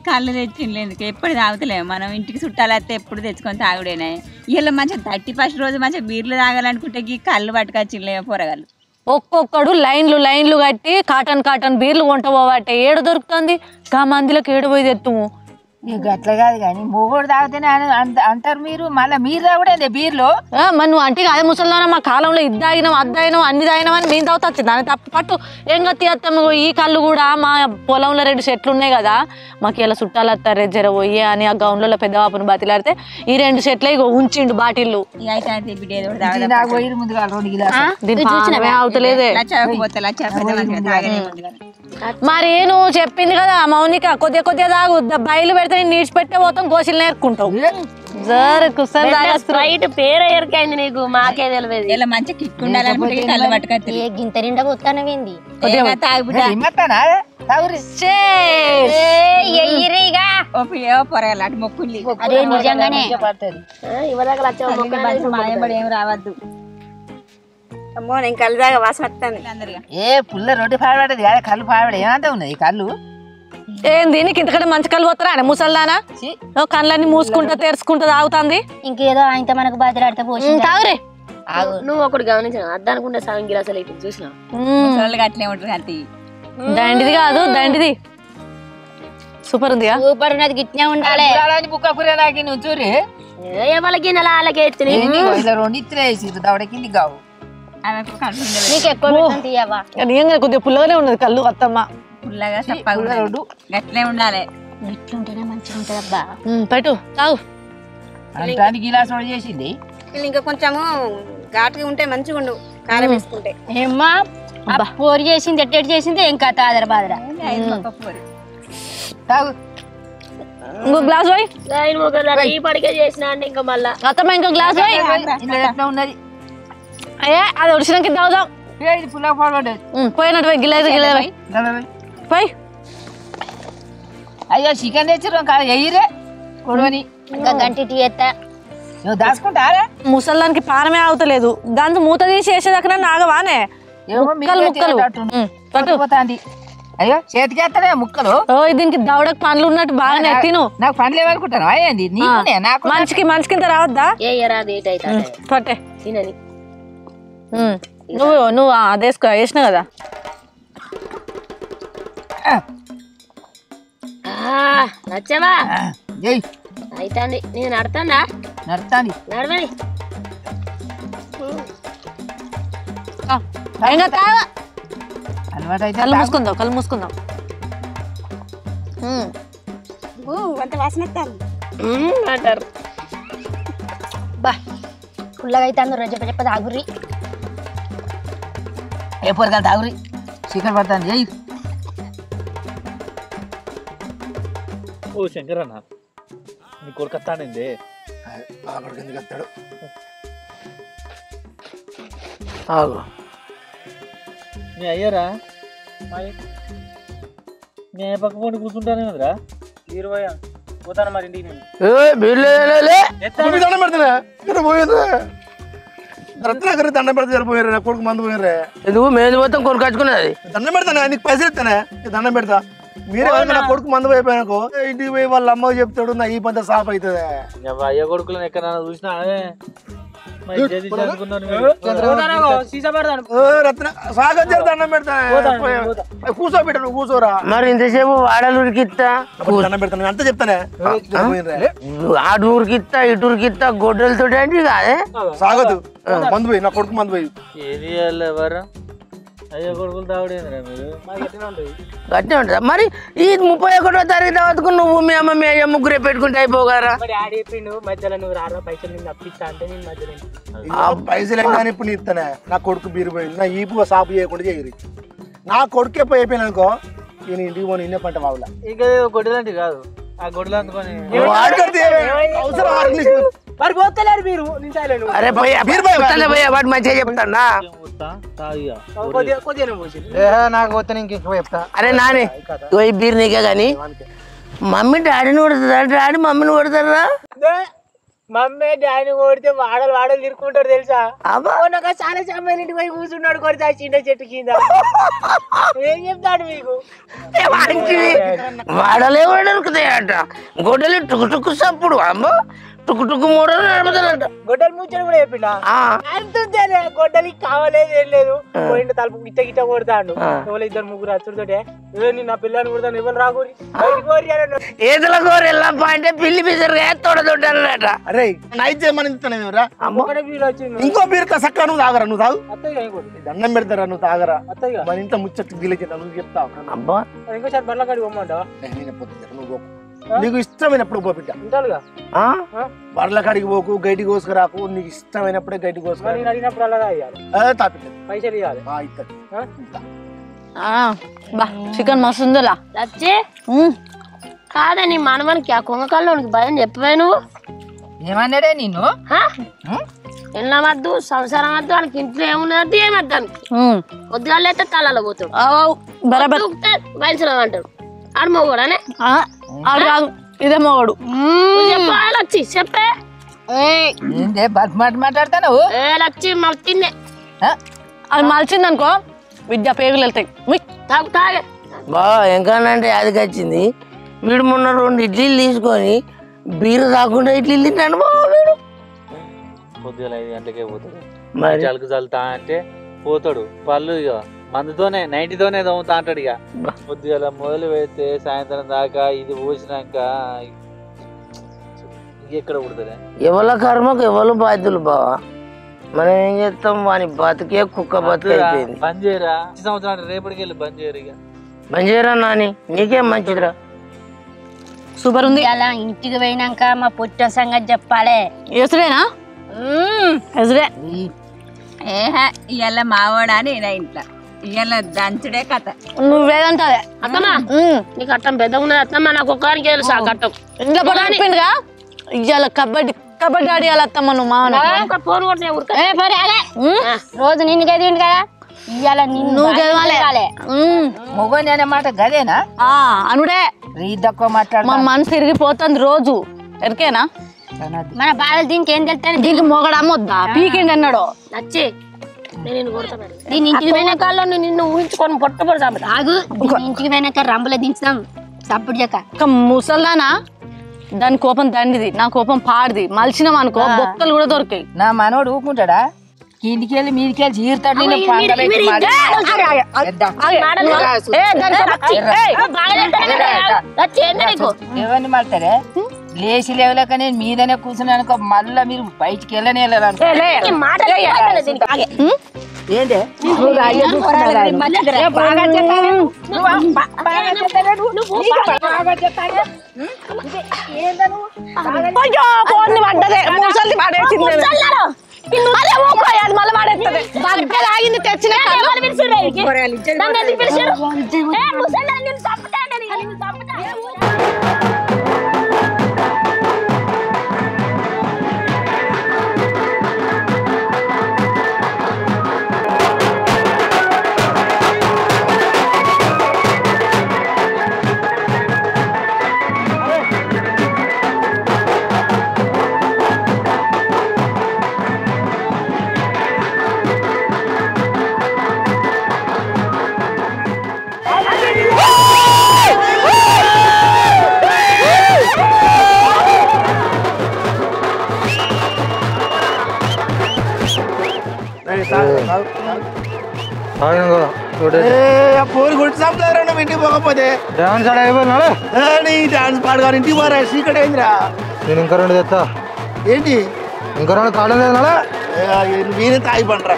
Speaker 7: కళ్ళు తెచ్చిండ్లేందుకు ఎప్పుడు తాగుతలేము మనం. ఇంటికి చుట్టాలు వస్తే ఎప్పుడు తెచ్చుకొని తాగుడేనా. ఇలా మంచిగా 31st రోజు మంచిగా బీర్లు తాగాలనుకుంటే ఈ కళ్ళు పట్టుకొచ్చిండ్లే పోరగాళ్ళు.
Speaker 6: ఒక్కొక్కడు లైన్లు కట్టి కాటన్ బీర్లు కొంట పోవట్టే. ఏడు దొరుకుతుంది గా మందిలోకి ఏడు పోయి తెత్తుము.
Speaker 11: అట్లా కాదు కానీ మొగోడు తాగితేనే అంటారు మీరు. మళ్ళీ మీరు తాగుడే బీర్లు.
Speaker 6: మరి నువ్వు అంటే అదే ముసలిదానా మా కాలంలో ఇది తాగినాం అది తాగినాం అన్ని తాగినాం అని మేము తాగుతా వచ్చింది దాని తప్పు పట్టు ఏం గత్తిస్తాము. ఈ కళ్ళు కూడా మా పొలంలో 2 చెట్లు ఉన్నాయి కదా మాకు ఇలా చుట్టాలు వస్తారు జర పోయి అని ఆ గౌన్లో పెద్ద బాపుని బతిలాడితే ఈ 2 చెట్లే అవుతుంది బాటిల్లు. అవుతలేదే మరి నువ్వు చెప్పింది కదా మౌనిక కొద్దిగా తాగు బయలు పెడితే నీడ్చి పెట్టే పోతాం గోసిలు నేర్చుకుంటావు.
Speaker 1: పేరు ఎరికైంది నీకు మాకే తెలియదు.
Speaker 7: ఇలా మంచిగా కిక్కు ఉండాలనుకుంటే కళ్ళు పట్టుకొచ్చి
Speaker 8: గింత నిండా పోతానవేంది
Speaker 7: పొరగాలి అటు మొక్కుల్ని.
Speaker 8: అదే నిజంగానే
Speaker 7: ఏం రావద్దు.
Speaker 9: అమ్మో నేను కళ్ళు దాకా వాసన వస్తాను.
Speaker 11: పుల్ల రొట్టె పాడబడ్డది కదా కళ్ళు పాడబడి ఏమంతా ఉన్నది కళ్ళు.
Speaker 6: ఏంది నీకు ఇంతకంటే మంచి కళ్ళు పోతారా అని ముసల్దానా? కళ్ళన్నీ మూసుకుంటా తెరుచుకుంటా తాగుతుంది.
Speaker 8: ఇంకేదో ఆయనతో మనకు బాధలాడితే పోసి
Speaker 6: తాగురే.
Speaker 1: నువ్వు ఒకటి గమనించిన అద్దనుకుంటే సగం గిలాసలు అయితే చూసినా
Speaker 7: అట్లే ఉంటుంది అంతే.
Speaker 6: దండిది కాదు దండిది సూపర్ ఉంది.
Speaker 8: సూపర్ ఉన్నది గిట్నే ఉండాలి.
Speaker 11: బుక్క కూర నాకి నువ్వు చూరి
Speaker 1: వాళ్ళకి అలాగే
Speaker 11: రెండు ఇత్తులు వేసి దవడ కింది కావు.
Speaker 8: నీకు ఎక్కువ తీయవా
Speaker 6: కొద్దిగా పుల్లగానే ఉన్నది కళ్ళు అత్తమ్మ.
Speaker 7: పుల్లగా గట్లే ఉండాలి.
Speaker 8: ఇట్లుంటేనే మంచిగా ఉంటది అబ్బా.
Speaker 6: పెట్టు తాగు.
Speaker 11: అంటే గిలాస్ చేసింది
Speaker 9: ఇంకా కొంచెము ఘాటుగా ఉంటే మంచిగా ఉండు కారం వేసుకుంటే.
Speaker 8: ఏమ్మా పోరు చేసింది ఎట్టెట్ చేసింది ఏం కథ ఆదర బాదర.
Speaker 11: తాగు
Speaker 6: ఇంకో గ్లాస్ పోయి
Speaker 1: ఈ పడికే చేసిన అండి ఇంకా మళ్ళా
Speaker 6: అత్తమ్మ ఇంకో గ్లాస్ పోయి.
Speaker 11: ఎట్లా ఉన్నది
Speaker 6: అయ్యా అది ఒడిసినాక తాగుదాం.
Speaker 11: పుల్ల పాడబడ్డది
Speaker 6: పోయినట్టు పోయి గిలాస్ పోయి.
Speaker 11: అయ్యో చికెన్ తెచ్చిర్రు కాదు ఎయ్యిరే కొడవని
Speaker 8: ఇంకా గంటి టీ ఎత్తా
Speaker 11: నువ్వు దాచుకుంటారా?
Speaker 6: ముసల్దానికి పానమే అవుతలేదు దాంతో మూత తీసి వేసేదాకా నాగవానే
Speaker 11: ముక్కలు పోతాంది. అయ్యో చేతికి వేస్తానే ముక్కలు.
Speaker 6: దీనికి దవడకు పండ్లు ఉన్నట్టు బాగానే తిను.
Speaker 11: నాకు పండ్లు ఏమనుకుంటాను అయ్యింది నాకు
Speaker 6: మనిషికి ఇంత రావద్దా? పట్టే
Speaker 1: తినని
Speaker 6: నువ్వు అదేసుకో వేసినావు కదా.
Speaker 1: నచ్చవా అయితే నేను నడతానా?
Speaker 11: నడతాంది
Speaker 1: నడవని
Speaker 11: అలవాటు అయితే
Speaker 6: కళ్ళు మూసుకుందాం.
Speaker 9: అంత వాసన వస్తాను
Speaker 1: అంటారు.
Speaker 8: బా పుల్లగా అయితే అందరూ చెప్ప తాగుర్రి.
Speaker 11: ఏ పొరగాలి తాగురి చికెన్ పడతాను చేయి.
Speaker 5: ఓ శంకర్ అన్న నీ కొడుకు వస్తానండి.
Speaker 10: అక్కడికి ఎందుకు వస్తాడు?
Speaker 3: ఆగు
Speaker 5: నీ అయ్యారా నీ పక్క పోటీ కూర్చుంటానే కదరా. 20 పోతాను మరి ఇంటికి నేను.
Speaker 10: దండం పెడతానే ఇక్కడ పోయినరా రత్నాకర్ దండం పెడితే సరిపోయారు. నా కొడుకు మందు పోయారే.
Speaker 3: ఎందుకు మేము మొత్తం కొనుకొచ్చుకున్నది.
Speaker 10: దండం పెడతానే నీకు పైసలు ఇస్తానే దండం పెడతా. మీరే నా కొడుకు మందు అయిపోయానుకో ఇంటికి పోయి వాళ్ళ అమ్మకి చెప్తాడు నా ఈ పంత సాఫ్ అవుతుంది.
Speaker 5: అయ్య కొడుకులను ఎక్కడ చూసినా
Speaker 10: దండం పెడతానే కూర్చోబెట్ట నువ్వు కూర్చోరా.
Speaker 3: మరి ఇంతసేపు వాడలూరికి ఇస్తా
Speaker 10: దండం పెడతాను అంత చెప్తానే.
Speaker 3: ఆటూరికి ఇస్తా ఇటూరికి ఇస్తా గొడ్డలతో అంటే కాదే
Speaker 10: సాగదు మందు పోయి నా కొడుకు మందు పోయి
Speaker 5: ఏది ఎవరు అయ్యో కొడుకులు తాగుడేంద్రా మీరు.
Speaker 3: గట్టిగా ఉంటుందా మరి? ఈ 31వ తారీఖు దావత్కు నువ్వు మీ అమ్మ మీ అయ్య ముగ్గురే పెట్టుకుంటే అయిపోగారా?
Speaker 10: పైసలు ఎన్ని ఇప్పుడు నీ ఇస్తానే. నా కొడుకు బీరు పోయింది నా ఈపుగా సాపు చేయకుండా చేయరు. నా కొడుకు ఎప్పుడు అయిపోయినా అనుకో నేను ఇంటికి పోయి నిన్నే పంట బావులా.
Speaker 5: ఇంకా గొడ్డలాంటి కాదు ఆ గొడ్డలు అందుకొని
Speaker 3: అరే భయ్యా వాడు మంచిగా చెప్తాడా?
Speaker 2: నాకు పోతే ఇంక ఎక్కువ చెప్తా.
Speaker 3: అరే నాని ఈ బీర్ నీకే గాని మమ్మీ డాడీని కొడుతుందా? డాడీ మమ్మీని కొడతారా?
Speaker 11: మమ్మీ డాడీని కొడితే వాడలు తిరుక్కుంటారు తెలుసా? నాకు చాలా సమయం ఇంటికి పోయి కూర్చున్నాడు కొడితే ఆ చిన్న చెట్టు కింద. ఏం చెప్తాడు మీకు?
Speaker 3: వాడలే కూడా దొరుకుతాయట. గొడ్డలి టుకు టుకు సప్పుడు అమ్మ టుకు టుకు మూడలు నడుపుతారంట.
Speaker 11: గొడ్డలి ముచ్చని కూడా చెప్పిండా? అంతుందేలే గొడ్డలి కావాలేదు ఏం లేదు. పోయిండు తలుపు గిట్ట గిట్ట కొడతాడు. ఎవరు 2-3 అచ్చుడితోటే నా పిల్లని కొడతాను ఎవరు రాకూరి
Speaker 3: ఏదల కోరి వెళ్ళప్ప అంటే పిల్లి పిసరుగా తోడదొడ్డారట.
Speaker 10: అరే నైట్ చేయమని ఇస్తానేరా. ఇంకో బీర్ సక్క నువ్వు తాగరా. నువ్వు తాగు దండం పెడతారా నువ్వు తాగరా. మన ఇంట్లో ముచ్చట్టు గిలిచిన నువ్వు చెప్తావు.
Speaker 3: అబ్బా
Speaker 11: ఇంకోసారి బర్ల కాడికి పోమంటావా?
Speaker 10: నువ్వు నీకు ఇష్టమైనప్పుడు పో బిడ్డ. బర్ల కాడికి పోకు గడ్డి కోసుకురాకు. నీకు ఇష్టమైనప్పుడే గడ్డి కోసుకురా.
Speaker 11: పైసలు ఇవ్వాలి.
Speaker 6: చికెన్ మస్తు ఉందిలా.
Speaker 1: లచ్చి కాదని మనవనికి ఆ కొంగకాల్లోనికి భయం చెప్పవే నువ్వు.
Speaker 11: ఏమన్నాడే నిన్ను?
Speaker 1: ఎన్న వద్దు సంసారం వద్దు వాళ్ళకి ఇంట్లో ఏమున్నది ఏమద్దు అని పొద్దుగాళ్ళు అయితే తలలో పోతాడు. వయసులో అంటాడు ఆడు మొగోడనే.
Speaker 6: ఇదే మొగడు
Speaker 1: చెప్పాలి వచ్చి చెప్పే
Speaker 11: మాట్లాడతాను.
Speaker 1: లచ్చి మల్చిందే
Speaker 6: అది మలిచింది అనుకో విద్య పేగులు వెళ్తాయి.
Speaker 1: తాగు తాగే
Speaker 3: బా ఎంకానంటే అది వచ్చింది. వీడు మొన్న 2 ఇడ్లీలు తీసుకొని బీరు తాకుండా ఇడ్లీలు తింటాడు బాబు. వీడు
Speaker 5: పొద్దుగల 5 గంటలకే పోతాడు. చలుకు చల్లుతా అంటే పోతాడు. పళ్ళు ఇక మందుతోనే 90తోనే తోముతా అంటాడు. ఇక పొద్దుగల మొదలు పెడితే సాయంత్రం దాకా ఇది పోసినాక ఎక్కడ పుడుతుంది?
Speaker 3: ఎవరి కర్మకు ఎవరు బాధ్యులు బావా. మనం ఏం చేస్తాం? వాని బతికే కుక్క బతుకు అయిపోయింది.
Speaker 5: బంద్ చేయరా సంవత్సరం రేపటికి వెళ్ళి బంద్ చేయరు. ఇక
Speaker 3: బంద్ చేయరా నాని నీకేం మంచిదిరా.
Speaker 6: సూపర్ ఉంది.
Speaker 8: అలా ఇంటికి పోయినాక మా పుట్ట సంగతి చెప్పాలే.
Speaker 6: ఎసురేనా? ఎసురే.
Speaker 7: ఇవాళ మావాడా నేనా ఇంట్లో ఇవాళ దంచుడే కథ.
Speaker 6: నువ్వేదంటే
Speaker 1: అత్తమ్మా నీకు అట్టం పెద్దగా ఉన్నది అత్తమ్మా. నాకు ఒక్కరికి తెలుసు ఆ కట్టం.
Speaker 6: ఇంకా పడిపోయిందిగా ఇవాళ కబడ్డీ ఆడియాలి అత్తమ్మ. నువ్వు మావన
Speaker 1: ఫోన్ కొట్టిన
Speaker 8: రోజు నిన్ను గదిండు కదా ఇవాళ
Speaker 6: నువ్వు గెలవాలి.
Speaker 11: మొగోని అనే మాట గదేనా?
Speaker 6: అనుడే
Speaker 11: తక్కువ మాట్లాడు.
Speaker 6: మా మనసు తిరిగిపోతుంది రోజు. ఎరికేనా
Speaker 8: మన బాధలు దీనికి ఏం తెలుస్తాను.
Speaker 6: దీనికి మొగడు అమ్మొద్దా పీకిండి అన్నాడు.
Speaker 1: నచ్చి నేను కొడతాను. దీని ఇంటికి పోయినాకాల్లో నిన్ను ఊహించుకొని పొట్టపడతాను.
Speaker 8: ఆగు ఇంటికి పోయినాక రంబులో దించుదాం సప్పుడు చెక్క.
Speaker 6: ముసల్దానా దాని కోపం దండిది నా కోపం పాడిది. మలిచినాం అనుకో బొక్కలు కూడా దొరికాయి.
Speaker 11: నా మనోడు ఊరుకుంటాడా? ఇంటికి వెళ్ళి మీదికి వెళ్ళి చీరుతాడు. ఎవరిని మాట్లాడే లేచి లేవలేక నేను మీదనే కూర్చున్నానుకో మళ్ళా మీరు బయటికి వెళ్ళనే ఏంటి
Speaker 6: అయ్యో ఫోన్ పడ్డదే ముసలి పడేసింది అరే ఊకోయాలి మళ్ళీ పడేస్తుంది బగ్గలు ఆగింది తెచ్చిన
Speaker 10: పోరు కొట్టి చంపుతారా నువ్వు ఇంటికి పోకపోతే
Speaker 2: డాన్స్ ఆడ అయిపోయినా
Speaker 10: నీ డాన్స్ పాడుగా ఇంటికి పోరా సీకట్ అయిందిరా.
Speaker 2: నేను ఇంకా 2 తెస్తా.
Speaker 10: ఏంటి
Speaker 2: ఇంకా 2 కావడం లేదు నాలా
Speaker 10: నేనే తాగి పండరా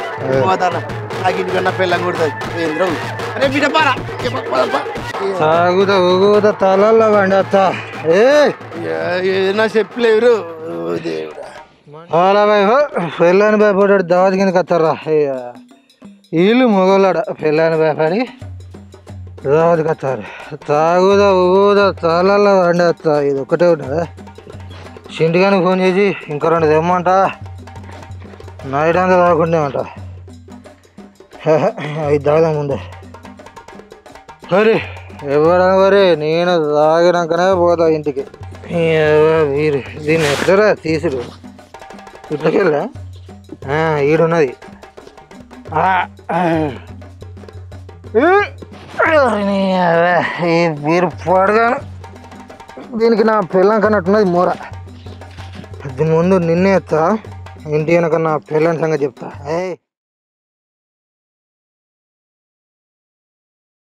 Speaker 10: పోతాను నాకు ఇంటికన్నా పిల్లం కొడుతుంది ఏంద్ర అరే బిడ్డ పారా
Speaker 2: సాగుతా ఊగుతా తలల్లో వండేస్తా
Speaker 10: ఏదైనా చెప్పలేరు దేవుడా.
Speaker 2: అలా పెళ్ళని భయపడ్డాడు దావతి కిందకి వస్తారా వీళ్ళు మొగోళ్ళాడ పెళ్ళని భయపడి దావతికి వస్తారు తాగుదా ఊగుదా తలల్లో వండేస్తా ఇది ఒక్కటే ఉన్నదా చింటిగానికి ఫోన్ చేసి ఇంకా 2 తెమ్మంట నైట్ అంతా తాగకుండా అంట అవి తాగదాం ముందే సరే ఎవడని వరే నేను తాగినాకనే పోతా ఇంటికి వీరు దీన్ని ఎట్లరా తీసుడు ఇట్లకెళ్ళా ఈడున్నది వీరు పడగాను దీనికి నా పిల్లం కన్నట్టున్నది మూర దీని ముందు నిన్నే ఎత్తా ఇంటి వెనక నా పిల్లని సంగతి చెప్తా